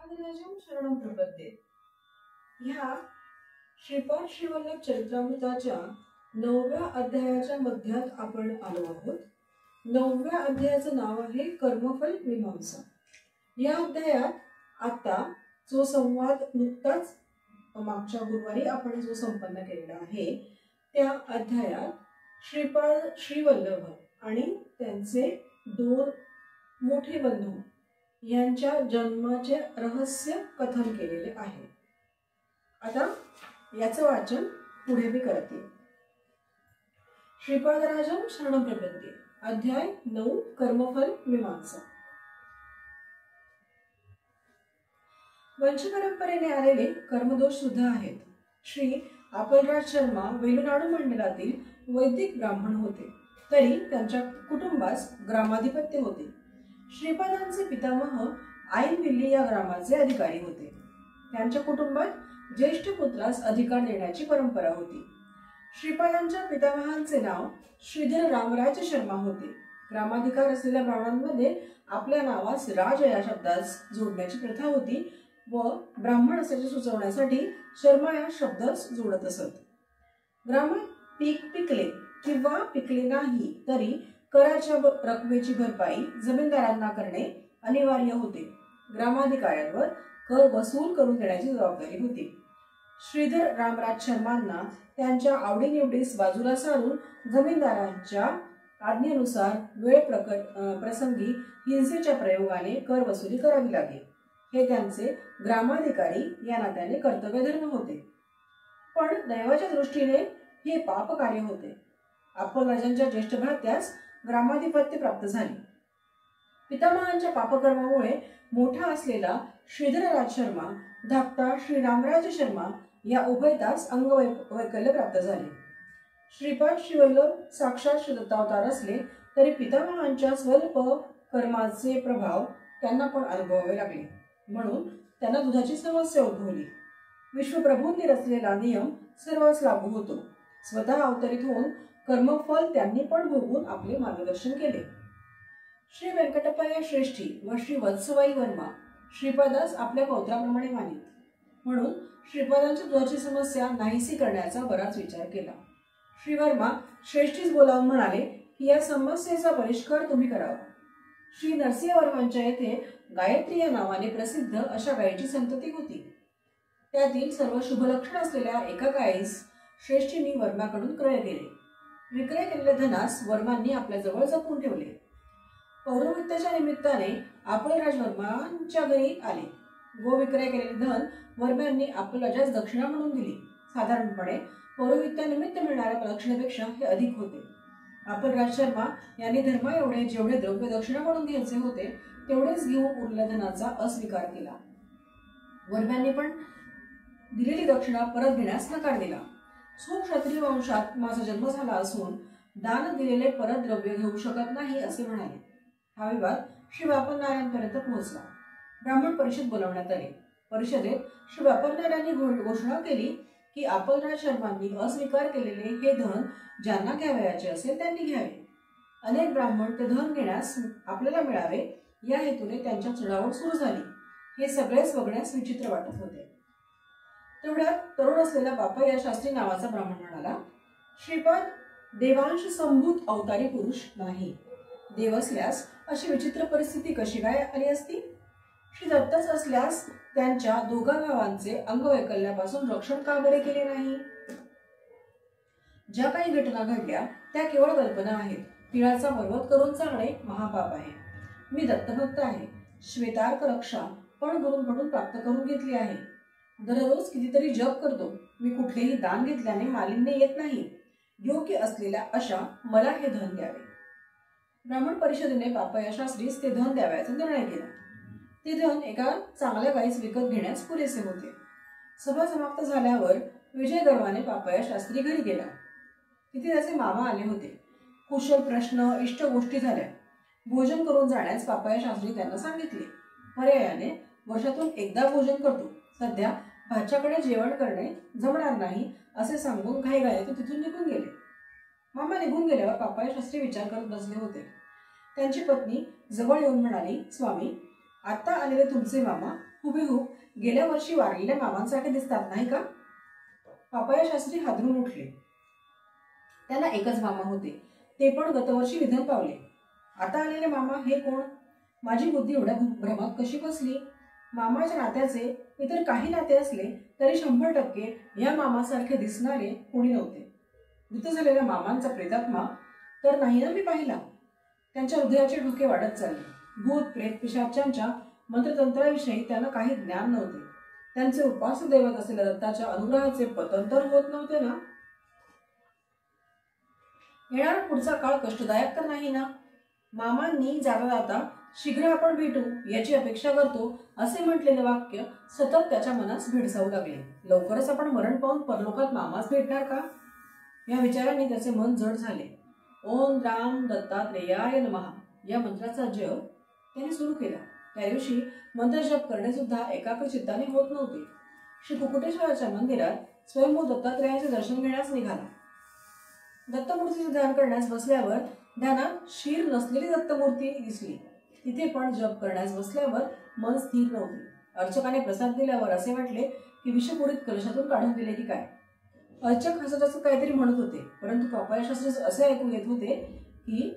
श्रीपादराजं शरणं प्रपद्ये। ह्या श्रीपाद श्रीवल्लभ चरित्रामृताच्या 9व्या अध्यायाच्या मध्यात आपण आलो आहोत। 9व्या अध्यायाचं नाव आहे कर्मफल मीमांसा। या अध्यायात आता जो संवाद नुकताच मागच्या गुरुवारी आपण जो संपन्न केलेला आहे, त्या अध्यायात श्रीपाद श्रीवल्लभ आणि त्यांचे दोन मोठे बंधू यांच्या जन्माचे रहस्य कथन केलेले आहे। आता याचं वाचन पुढे मी करते। श्रीपादराजं शरणं प्रपद्ये, अध्याय 9, कर्मफल मीमांसा। वंश परंपरेने आलेले कर्मदोष सुद्धा आहेत। श्री आपलराज शर्मा वेलुनाडू मंडलातील वैदिक ब्राह्मण होते, तरी त्यांच्या कुटुंबास ग्रामाधिपत्य होते। श्रीपादांचे पितामह आईनविल्ली या ग्रामाचे अधिकारी होते। त्यांच्या कुटुंबात ज्येष्ठ पुत्रास अधिकार देण्याची परंपरा होती। श्रीपादांच्या पितामहांचे नाव श्रीधर रामराज शर्मा होते। ग्रामाधिकार असलेल्या ब्राह्मणांमध्ये आपल्या नावास राज या शब्दास जोडण्याची प्रथा होती व ब्राह्मण असल्याचे सुचवण्यासाठी शर्मा या शब्दास जोडत असत। ग्रामात पीक पिकले किंवा पिकले नाही तरी कराच्या रकमेची भरपाई जमीनदारांना करणे अनिवार्य होते। ग्रामाधिकाऱ्यांवर कर वसूल करून देण्याची जबाबदारी होती। श्रीधर रामराज शर्मांना त्यांच्या आवडीनिवडीस बाजूला सारून जमीनदारांच्या आज्ञेनुसार वेळ प्रसंगी हिंसेच्या प्रयोगाने कर वसुली करावी लागे। हे त्यांचे ग्रामाधिकारी या नात्याने कर्तव्यधर्म होते, पण दैवाच्या दृष्टीने हे पाप कार्य होते। आपलराजांच्या ज्येष्ठ भ्रात्यास ग्रामाधिपत्य प्राप्त झाले। पितामहांच्या पापकर्मामुळे मोठा असलेला श्रीधरराज शर्मा धाकटा श्री रामराज शर्मा या उभयतास अंगवैकल्य प्राप्त झाले। श्रीपाद श्रीवल्लभ साक्षात श्री दत्तावतार असले तरी पितामहांच्या स्वल्प कर्माचे प्रभाव त्यांना पण अनुभवावे लागले, म्हणून त्यांना दुधाची समस्या उद्भवली। विश्वप्रभूंनी रचलेला नियम सर्वांस लागू होतो। स्वतः अवतरित होऊन कर्मफल त्यांनी पण भोगून आपले मार्गदर्शन केले। श्री व्यंकटप्पय्या श्रेष्ठी व श्री वत्सबाई वर्मा श्रीपादास आपल्या पौत्राप्रमाणे मानित, म्हणून श्रीपादांच्या दुधाची समस्या नाहीसी करण्याचा बराच विचार केला। श्री वर्मा श्रेष्ठीस बोलावून म्हणाले की या समस्येचा परिष्कार तुम्ही करावा। श्री नरसिंह वर्मांच्या येथे गायत्री या नावाने प्रसिद्ध अशा गायीची संतती होती। त्यातील सर्व शुभलक्षण असलेल्या एका गायीस श्रेष्ठींनी वर्माकडून क्रय केले। विक्रय केलेल्या धनास वर्मांनी आपल्या जवळ जपून ठेवले। पौरोहित्याच्या निमित्ताने आपलराज वर्मांच्या घरी आले। गो विक्रय केलेले धन वर्म्यांनी आपलराजास दक्षिणा म्हणून दिली। साधारणपणे पौरोहित्यानिमित्त मिळणाऱ्या दक्षिणेपेक्षा हे अधिक होते। आपलराज शर्मा यांनी धर्मा एवढे जेवढे द्रव्य दक्षिणा म्हणून घ्यायचे होते तेवढेच घेऊन उरलेल्या धनाचा अस्वीकार केला। वर्म्यांनी पण दिलेली दक्षिणा परत घेण्यास नकार दिला। क्षत्रिय वंशात माझा जन्म झाला असून दान दिलेले परत द्रव्य घेऊ शकत नाही असे म्हणाले। हा विवाद श्री व्यापनारायणांपर्यंत पोहोचला। ब्राह्मण परिषद बोलावण्यात आली। परिषदेत श्री व्यापनारायणांनी घोषणा केली की आपलराज शर्मांनी अस्वीकार केलेले हे धन ज्यांना घ्यावयाचे असेल त्यांनी घ्यावे। अनेक ब्राह्मण ते धन घेण्यास आपल्याला मिळावे या हेतूने त्यांच्या चढाओढ सुरू झाली। हे सगळेच बघण्यास विचित्र वाटत होते। तेवढ्यात तरुण असलेला पापय्या शास्त्री नावाचा ब्राह्मण म्हणाला, श्रीपाद देवांश संभूत अवतारी पुरुष नाही। देव असल्यास अशी विचित्र परिस्थिती कशी काय आली असती? श्री दत्तच असल्यास त्यांच्या दोघा भावांचे अंगवैकल्यापासून रक्षण का बरे केले नाही? ज्या काही घटना घडल्या त्या केवळ कल्पना आहेत। तिळाचा पर्वत करून चालणे महापाप आहे। मी दत्तभक्त आहे। श्वेतार्क रक्षा पण गुरूंकडून प्राप्त करून घेतली आहे। दररोज कितीतरी जप करतो। मी कुठलेही दान घेतल्याने मालिन्य येत नाही। योग्य असलेल्या अशा मला हे धन द्यावे। ब्राह्मण परिषदेने पापय्या शास्त्रीस ते धन द्यावयाचा निर्णय केला। ते धन एका चांगल्या गायीस विकत घेण्यास पुरेसे होते। सभा समाप्त झाल्यावर विजय गर्वाने पापय्या शास्त्री घरी गेला। तिथे त्याचे मामा आले होते। कुशल प्रश्न इष्ट गोष्टी झाल्या। भोजन करून जाण्यास पापय्या शास्त्री त्यांना सांगितले। पर्यायाने वर्षातून एकदा भोजन करतो, सध्या भाच्याकडे जेवण करणे जमणार नाही असे सांगून घाईघाईत तिथून निघून गेले। मामा निघून गेल्यावर पापय्या शास्त्री विचार करत बसले होते। त्यांची पत्नी जवळ येऊन म्हणाली, स्वामी, आता आलेले तुमचे मामा हुबेहूब गेल्या वर्षी वारलेल्या मामांसारखे दिसतात नाही का? पापया शास्त्री हादरून उठले. त्यांना एकच मामा होते, ते पण गतवर्षी निधन पावले. आता आलेले मामा हे कोण? माझी बुद्धी एवढ्या भ्रमात कशी बसली? मामाच्या नात्याचे इतर काही नाते असले तरी 100% या मामासारखे दिसणारे कोणी नव्हते. मृत झालेल्या मामांचा प्रेतात्मा तर नाही ना मी पाहिला. त्यांच्या हृदयाचे ठोके वाढत चालले. भूत प्रेत पिशाचांच्या मंत्रतंत्राविषयी त्यांना काही ज्ञान नव्हते. त्यांचे उपास्य दैवत असलेल्या दत्ताच्या अनुग्रहाचे पतन तर होत नव्हते ना? येणारा पुढचा काळ कष्टदायक तर नाही ना? मामांनी जाता जाता शीघ्र आपण भेटू याची अपेक्षा करतो असे म्हटलेले वाक्य सतत त्याच्या मनास भेडसावू लागले. लवकरच आपण मरण पाहून परलोकात मामास भेटणार का? या विचाराने त्याचे मन जड झाले. ओम राम दत्तात्रेयाय नमः या मंत्राचा जप त्याने सुरू केला. त्या दिवशी मंत्रजप करणे सुद्धा एकाग्र चित्ताने होत नव्हते. श्री कुकुटेश्वराच्या मंदिरात स्वयंभू दत्तात्रेयाचे दर्शन घेण्यास निघाला. दत्तमूर्तीचे ध्यान करण्यास बसल्यावर ध्यानात शीर नसलेली दत्तमूर्ती दिसली. तिथे पण जप करण्यास बसल्यावर मन स्थिर नव्हते. अर्चकाने प्रसाद दिल्यावर असे वाटले की विषपुरीत कलशातून काढून दिले की काय. अर्चक हसत हसत काहीतरी म्हणत होते, परंतु पापया शास्त्री असे ऐकून येत होते की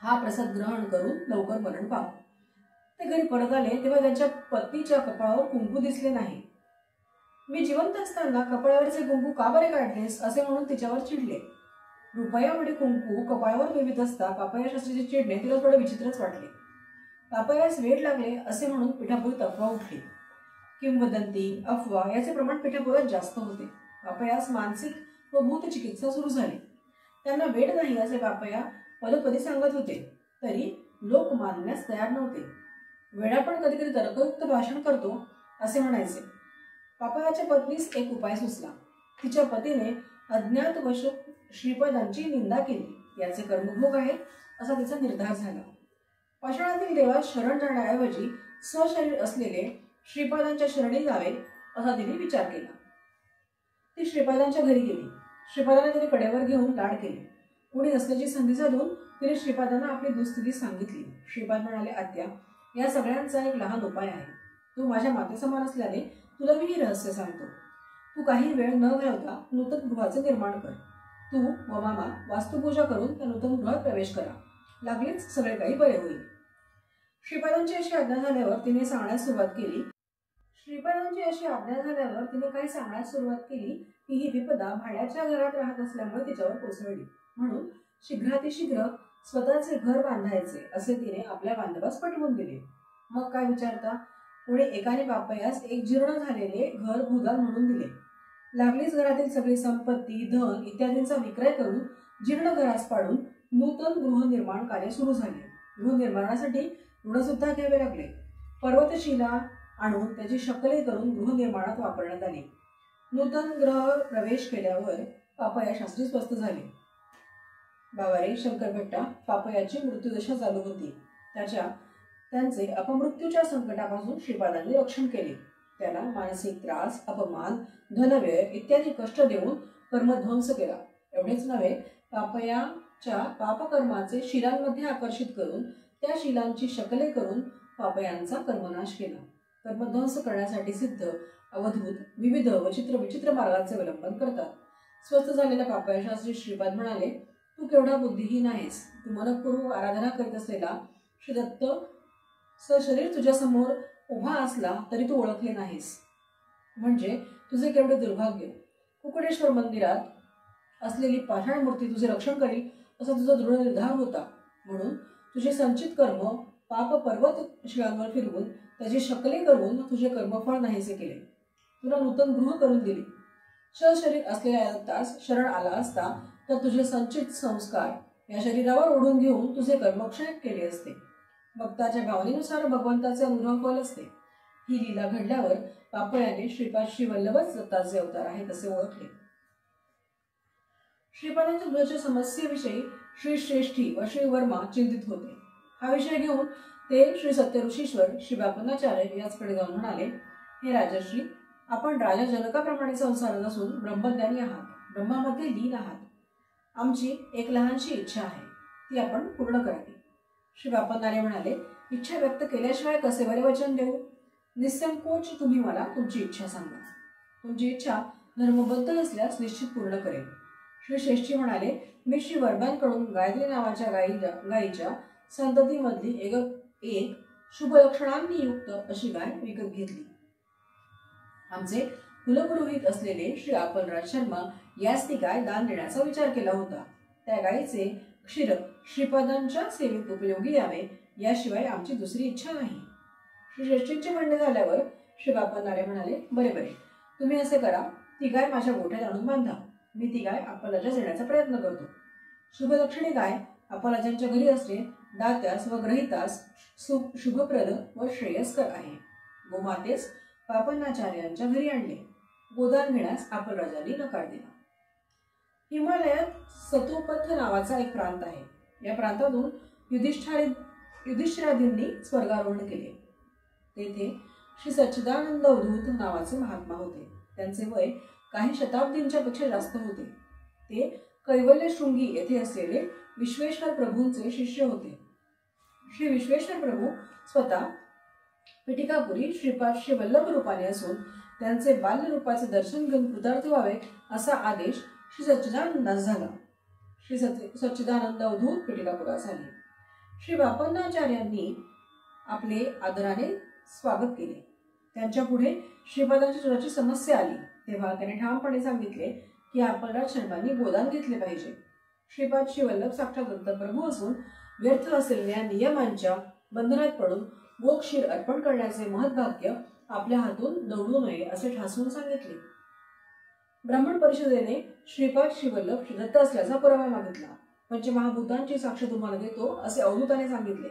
हा प्रसाद ग्रहण करून लवकर मरण पाव. ते घरी परत आले तेव्हा त्यांच्या पत्नीच्या कपाळावर कुंकू दिसले नाही. मी जिवंत असताना कपाळावरचे कुंकू का बरे काढलेस असे म्हणून तिच्यावर चिडले. रुपयामध्ये कुंकू कपाळावर मिळवीत असता पापया शास्त्रीचे चिडणे तिला थोडे विचित्रच वाटले. पापयास वेड लागले असे म्हणून पिठापुरीत अफवा उठली. किंवदंती अफवा याचे प्रमाण पिठापुरात जास्त होते. पापयास मानसिक व भूत चिकित्सा सुरू झाली. त्यांना वेड नाही असे पापया पदोपदी सांगत होते, तरी लोक मानण्यास तयार नव्हते. वेडा पण कधी कधी तर्कयुक्त भाषण करतो असे म्हणायचे. पापयाच्या पत्नीस एक उपाय सुचला. तिच्या पतीने अज्ञातवश श्रीपादांची निंदा केली. याचे कर्मभोग आहेत असा तिचा निर्धार झाला. पाषाणातील देवास शरण जाण्याऐवजी सशरीर असलेले श्रीपादांच्या शरणी जावे असा तिने विचार केला. ती श्रीपादांच्या घरी गेली. श्रीपादांना तिने कडेवर घेऊन लाड केले. कुणी नसल्याची संधी साधून तिने श्रीपादांना आपली दुःस्थिती सांगितली. श्रीपाद म्हणाले, आत्या, या सगळ्यांचा एक लहान उपाय आहे. तू माझ्या मातेसमान असल्याने तुला मी हे रहस्य सांगतो. तू काही वेळ न घालवता नूतन गृहाचे निर्माण कर. तू व मामा वास्तुपूजा करून त्या नूतन गृहात प्रवेश करा. लागलीच सगळे काही बरे होईल. श्रीपादांची अशी आज्ञा झाल्यावर तिने सांगण्यास सुरुवात केली. काही सांगण्यास सुरुवात केली की ही विपदा भाड्याच्या घरात राहत असल्यामुळे तिच्यावर कोसळली. म्हणून शीघ्रातिशीघ्र स्वतःचे घर बांधायचे असे तिने आपल्या बांधवास पटवून दिले. मग काय विचारता, पुढे एकाने पापयास एक जीर्ण झालेले घर भूदान म्हणून दिले. लागलीच घरातील सगळी संपत्ती, धन इत्यादींचा विक्रय करून जीर्ण घरास पाडून नूतन गृहनिर्माण कार्य सुरू झाले. गृहनिर्माणासाठी ऋण सुद्धा घ्यावे लागले. पर्वतशिला आणून त्याची शकले करून गृहनिर्माणात वापरण्यात आली. नूतन ग्रह प्रवेश केल्यावर पापया शास्त्री स्वस्थ झाले. बाबारे शंकरभट्टा पापयाची मृत्यूदशा चालू होती. त्यांचे अपमृत्यूच्या संकटापासून श्रीपादांनी रक्षण केले. त्याला मानसिक त्रास, अपमान, धनव्यय इत्यादी कष्ट देऊन कर्मध्वंस केला. एवढेच नव्हे, पापयाच्या पापकर्माचे शिलांमध्ये आकर्षित करून त्या शिलांची शकले करून पापयांचा कर्मनाश केला. कर्मध्वंस करण्यासाठी सिद्ध, अवधूत, विविध व विचित्र मार्गांचे अवलंबन करतात. स्वस्थ झालेल्या पापया शास्त्री श्रीपाद म्हणाले, तू केवढा बुद्धिहीन आहेस. तू मनपूर्वक आराधना करीत असलेला श्री दत्त सशरीर तुझ्या समोर उभा असला तरी तू ओळखले नाहीस, म्हणजे तुझे केवढे दुर्भाग्य. कुकुटेश्वर मंदिरात असलेली पाषाण मूर्ती तुझे रक्षण करील असा तुझा दृढ निर्धार होता. म्हणून तुझे संचित कर्म पाप पर्वत शिळांवर फिरवून त्याची शकले करून तुझे कर्मफळ नाहीसे केले. तुला नूतन गृह करून दिले. शरीर असलेल्या दत्तास शरण आला असता तर तुझे संचित संस्कार या शरीरावर ओढून घेऊन तुझे कर्मक्षय केले असते. भक्ताच्या भावनेनुसार भगवंताचे अनुग्रह फल असते. ही लीला घडल्यावर पापयाने श्रीपाद श्री वल्लभच दत्ताचे अवतार आहेत असे ओळखले. श्रीपादांच्या गृहाच्या समस्येविषयी श्री श्रेष्ठी व श्री वर्मा चिंतित होते. हा विषय घेऊन ते श्री सत्यऋषीश्वर श्री बापनाचार्य याचकडे जाऊन म्हणाले, हे राजश्री, आपण राजा जनकाप्रमाणे संसारात असून ब्रह्मज्ञानी आहात, ब्रह्मामध्ये लीन आहात. आमची एक लहानशी इच्छा आहे, ती आपण पूर्ण करावी. श्री बापनाचार्य म्हणाले, इच्छा व्यक्त केल्याशिवाय कसे बरे वचन देऊ. निसंकोच तुम्ही मला तुमची इच्छा सांगा. तुमची इच्छा धर्मबद्ध असल्यास निश्चित पूर्ण करेल. श्री श्रेष्ठी म्हणाले, मी श्री वर्मांकडून गायत्री नावाच्या गायीच्या संततीमधली एक शुभ लक्षणांनी युक्त अशी गाय विकत घेतली. आमचे कुलपुरोहित असलेले श्री आपलराज शर्मा यास ती गाय दान देण्याचा विचार केला होता. त्या गायीचे क्षीर श्रीपादांच्या सेवेत उपयोगी यावे याशिवाय आमची दुसरी इच्छा नाही. श्री श्रेष्ठींचे म्हणणे झाल्यावर श्री बापन्नारे म्हणाले, बरे बरे, तुम्ही असे करा, ती गाय माझ्या गोठ्यात आणून बांधा. मी ती गाय आपलराजास देण्याचा प्रयत्न करतो. शुभलक्षणी गाय आपलराजांच्या घरी असणे दात्यास व ग्रहितास शुभप्रद व श्रेयस्कर आहे. गोमातेस पापन्नाचार्यांच्या घरी आणले. गोदान घेण्यास आपलराजांनी नकार दिला. हिमालयात सतोपथ नावाचा एक प्रांत आहे. या प्रांतातून युधिष्ठिरादींनी स्वर्गारोहण केले. तेथे श्री सच्चिदानंद अवधूत नावाचे महात्मा होते. त्यांचे वय काही शताब्दींच्या पेक्षा जास्त होते. ते कैवल्य शृंगी येथे असलेले विश्वेश्वर प्रभूंचे शिष्य होते. श्री विश्वेश्वर प्रभू स्वतः पिटिकापुरी श्रीपाद श्री वल्लभ रूपाने असून त्यांचे बाल्य रूपाचे दर्शन घेऊन कृतार्थ व्हावे असा आदेश श्री सच्चिदानंदास झाला. श्री सच्चिदानंद अवधूत पिटिकापुरास आले. श्री बापन्नाचार्यांनी आपले आदराने स्वागत केले. त्यांच्या पुढे श्रीपादांच्या चुराची समस्या आली तेव्हा त्याने ठामपणे सांगितले की आपलराज शर्मांनी गोदान घेतले पाहिजे. श्रीपाद श्री वल्लभ साक्षात दत्तप्रभू असून व्यर्थ असलेल्या नियमांच्या बंधनात पडून गोक्षीर अर्पण करण्याचे महत्भाग्य आपल्या हातून दौडू नये असे ठासून सांगितले. ब्राह्मण परिषदेने श्रीपाद श्री वल्लभ श्री दत्त असल्याचा पुरावा मागितला. पंचमहाभूतांची साक्ष तुम्हाला देतो असे अवधूताने सांगितले.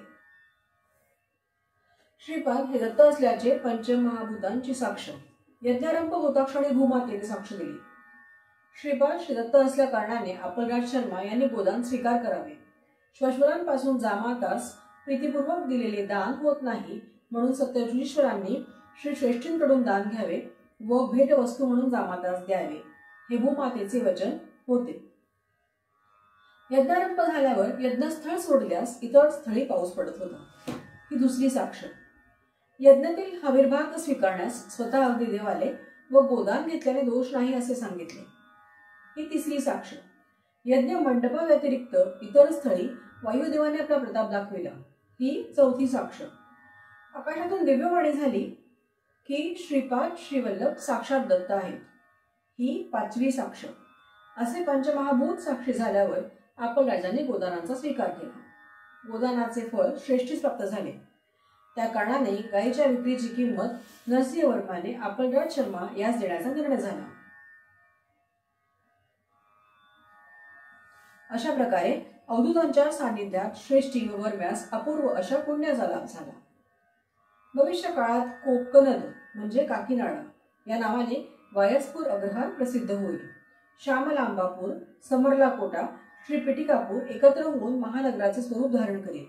श्रीपाद हे दत्त असल्याचे पंचमहाभूतांची साक्ष यज्ञारंभ होता क्षणी भूमातेने साक्ष दिली. श्रीपाद श्री दत्त असल्या कारणाने आपलराज शर्मा यांनी गोदान स्वीकार करावे. श्वशुरांपासून जामातास प्रीतीपूर्वक दिलेले दान होत नाही म्हणून सत्यजुगीश्वरांनी श्री श्रेष्ठींकडून दान घ्यावे व भेटवस्तू म्हणून जामातास द्यावे हे भूमातेचे वचन होते. यज्ञारंभ झाल्यावर यज्ञस्थळ सोडल्यास इतर स्थळी पाऊस पडत होता. ही दुसरी साक्ष. यज्ञातील हविर्भाग स्वीकारण्यास स्वतः अगदी देव आले व गोदान घेतल्याने दोष नाही असे सांगितले. ही तिसरी साक्ष. यज्ञ मंडपा व्यतिरिक्त इतर स्थळी वायुदेवाने आपला प्रताप दाखविला. ही चौथी साक्ष. आकाशातून दिव्यवाणी झाली की श्रीपाद श्रीवल्लभ साक्षात दत्त आहेत. ही पाचवी साक्ष. असे पंचमहाभूत साक्षी झाल्यावर आपलराजांनी गोदानाचा स्वीकार केला. गोदानाचे फळ श्रेष्ठीस प्राप्त झाले. त्या कारणाने गायीच्या विक्रीची किंमत नरसिंहवर्माने आपलराज शर्मा यास देण्याचा निर्णय झाला. अशा प्रकारे अवधूतांच्या सान्निध्यात श्रेष्ठी व वर्म्यास अपूर्व अशा पुण्याचा लाभ झाला. भविष्य काळात कोकणद म्हणजे काकीनाडा या नावाने वायसपूर अग्रहार प्रसिद्ध होईल. श्यामलांबापूर, समरलाकोटा, श्री पिटिकापूर एकत्र होऊन महानगराचे स्वरूप धारण करेल.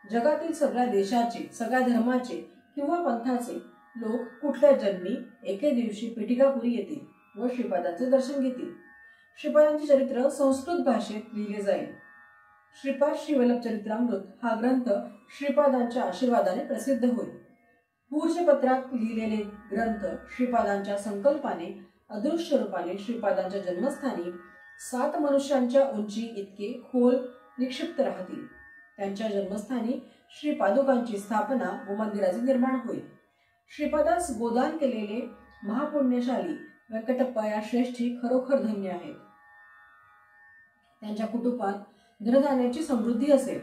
जगातील सगळ्या देशाचे, सगळ्या धर्माचे किंवा पंथाचे लोक कुठल्या जन्मी एके दिवशी पिटिकापुरी येतील व श्रीपादांचे दर्शन घेतील. श्रीपादांचे चरित्र संस्कृत भाषेत लिहिले जाईल. श्रीपाद श्रीवल्लभ चरित्रामृत हा ग्रंथ श्रीपादांच्या आशीर्वादाने प्रसिद्ध होईल. भूर्जपत्रात लिहिलेले ग्रंथ श्रीपादांच्या संकल्पाने अदृश्य रूपाने श्रीपादांच्या जन्मस्थानी 7 मनुष्यांच्या उंची इतके खोल निक्षिप्त राहतील. त्यांच्या जन्मस्थानी श्रीपादुकांची स्थापना व मंदिराचे निर्माण होईल. श्रीपादास गोदान केलेले महापुण्यशाली व्यंकटप्पा या श्रेष्ठी खरोखर धन्य आहेत. त्यांच्या कुटुंबात धनधान्याची समृद्धी असेल.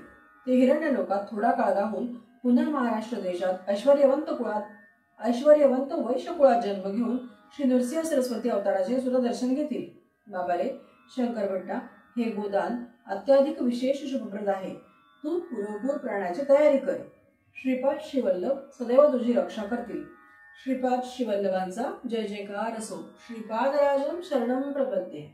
ते हिरण्य लोकात थोडा काळ राहून पुन्हा महाराष्ट्र देशात ऐश्वर्यवंत वैश्य कुळात जन्म घेऊन श्री नृसिंह सरस्वती अवताराचे सुद्धा दर्शन घेतील. बाबारे शंकर भट्टा, हे गोदान अत्याधिक विशेष शुभप्रद आहे. तू पुरेपूर प्राण्याची तयारी कर. श्रीपाद श्रीवल्लभ सदैव तुझी रक्षा करतील. श्रीपाद श्रीवल्लभांचा जय जयकार असो. श्रीपादराजं शरणं प्रपद्ये.